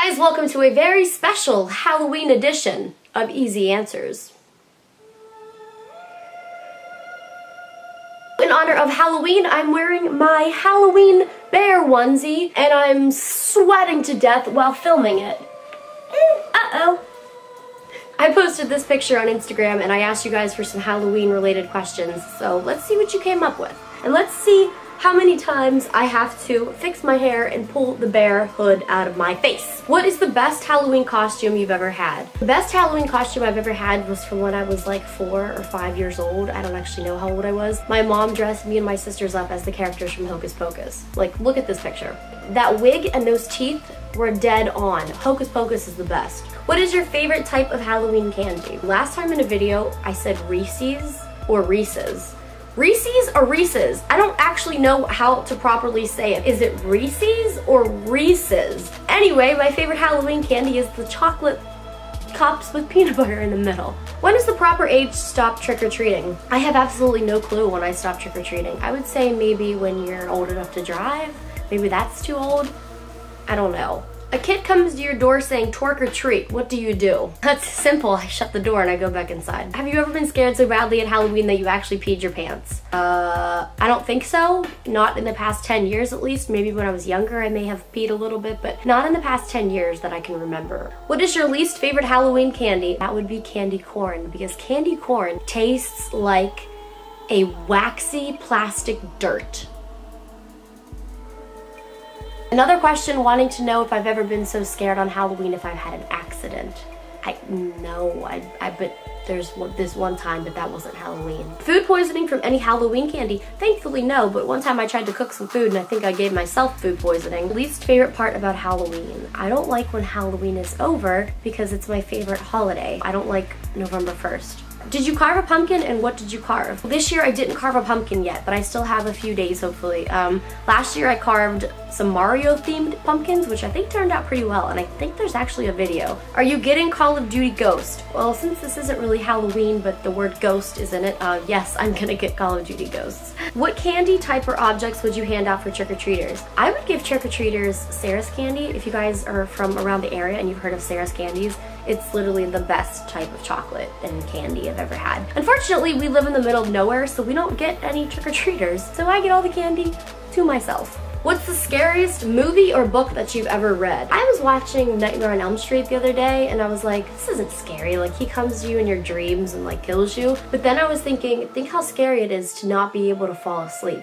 Guys, welcome to a very special Halloween edition of Easy Answers. In honor of Halloween, I'm wearing my Halloween bear onesie, and I'm sweating to death while filming it. Uh-oh. I posted this picture on Instagram, and I asked you guys for some Halloween-related questions, so let's see what you came up with. And let's see how many times I have to fix my hair and pull the bear hood out of my face. What is the best Halloween costume you've ever had? The best Halloween costume I've ever had was from when I was like 4 or 5 years old. I don't actually know how old I was. My mom dressed me and my sisters up as the characters from Hocus Pocus. Like, look at this picture. That wig and those teeth were dead on. Hocus Pocus is the best. What is your favorite type of Halloween candy? Last time in a video, I said Reese's or Reese's. Reese's or Reese's? I don't actually know how to properly say it. Is it Reese's or Reese's? Anyway, my favorite Halloween candy is the chocolate cups with peanut butter in the middle. When is the proper age to stop trick-or-treating? I have absolutely no clue when I stop trick-or-treating. I would say maybe when you're old enough to drive. Maybe that's too old. I don't know. A kid comes to your door saying twerk or treat. What do you do? That's simple. I shut the door and I go back inside. Have you ever been scared so badly at Halloween that you actually peed your pants? I don't think so. Not in the past 10 years at least. Maybe when I was younger I may have peed a little bit, but not in the past 10 years that I can remember. What is your least favorite Halloween candy? That would be candy corn, because candy corn tastes like a waxy plastic dirt. Another question wanting to know if I've ever been so scared on Halloween if I've had an accident. No, but there's this one time, but that wasn't Halloween. Food poisoning from any Halloween candy? Thankfully no, but one time I tried to cook some food and I think I gave myself food poisoning. Least favorite part about Halloween? I don't like when Halloween is over because it's my favorite holiday. I don't like November 1st. Did you carve a pumpkin, and what did you carve? This year I didn't carve a pumpkin yet, but I still have a few days hopefully. Last year I carved some Mario themed pumpkins, which I think turned out pretty well, and I think there's actually a video. Are you getting Call of Duty Ghost? Well, since this isn't really Halloween, but the word ghost is in it, yes, I'm gonna get Call of Duty Ghosts. What candy type or objects would you hand out for trick-or-treaters? I would give trick-or-treaters Sarah's candy. If you guys are from around the area and you've heard of Sarah's candies, it's literally the best type of chocolate and candy I've ever had. Unfortunately, we live in the middle of nowhere, so we don't get any trick-or-treaters, so I get all the candy to myself. What's the scariest movie or book that you've ever read? I was watching Nightmare on Elm Street the other day, and I was like, this isn't scary. Like, he comes to you in your dreams and like kills you. But then I was thinking, think how scary it is to not be able to fall asleep.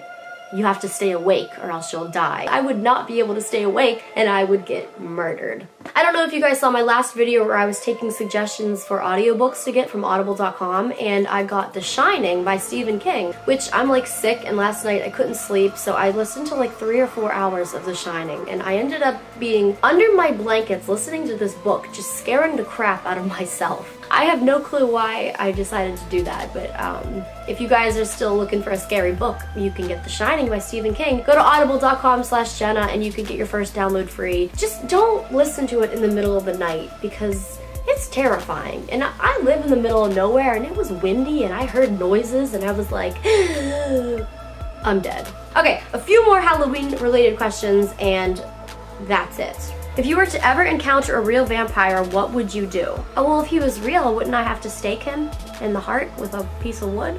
You have to stay awake or else you'll die. I would not be able to stay awake and I would get murdered. I don't know if you guys saw my last video where I was taking suggestions for audiobooks to get from audible.com, and I got The Shining by Stephen King, which I'm like sick, and last night I couldn't sleep, so I listened to like 3 or 4 hours of The Shining, and I ended up being under my blankets listening to this book, just scaring the crap out of myself. I have no clue why I decided to do that, but if you guys are still looking for a scary book, you can get The Shining by Stephen King. Go to audible.com/Jenna and you can get your first download free. Just don't listen to it in the middle of the night because it's terrifying. And I live in the middle of nowhere and it was windy and I heard noises and I was like, I'm dead. Okay, a few more Halloween related questions and that's it. If you were to ever encounter a real vampire, what would you do? Oh, well, if he was real, wouldn't I have to stake him in the heart with a piece of wood?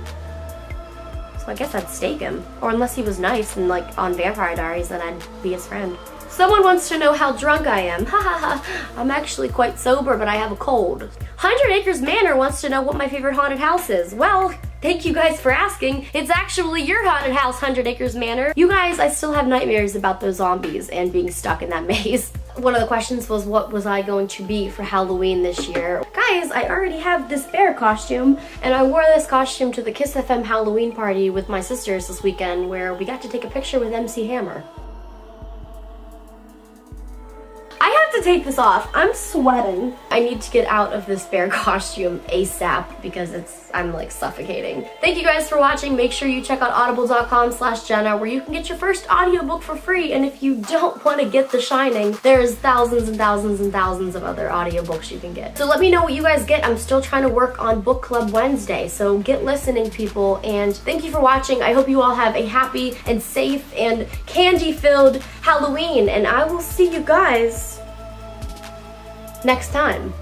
So I guess I'd stake him. Or unless he was nice and like on Vampire Diaries, then I'd be his friend. Someone wants to know how drunk I am. Ha ha ha. I'm actually quite sober, but I have a cold. 100 Acres Manor wants to know what my favorite haunted house is. Well, thank you guys for asking. It's actually your haunted house, 100 Acres Manor. You guys, I still have nightmares about those zombies and being stuck in that maze. One of the questions was, what was I going to be for Halloween this year? Guys, I already have this bear costume, and I wore this costume to the Kiss FM Halloween party with my sisters this weekend, where we got to take a picture with MC Hammer. I have to take this off. I'm sweating. I need to get out of this bear costume ASAP because I'm like suffocating. Thank you guys for watching. Make sure you check out audible.com/Jenna where you can get your first audiobook for free. And if you don't want to get The Shining, there's thousands and thousands and thousands of other audiobooks you can get. So let me know what you guys get. I'm still trying to work on Book Club Wednesday. So get listening, people. And thank you for watching. I hope you all have a happy and safe and candy-filled Halloween. And I will see you guys next time.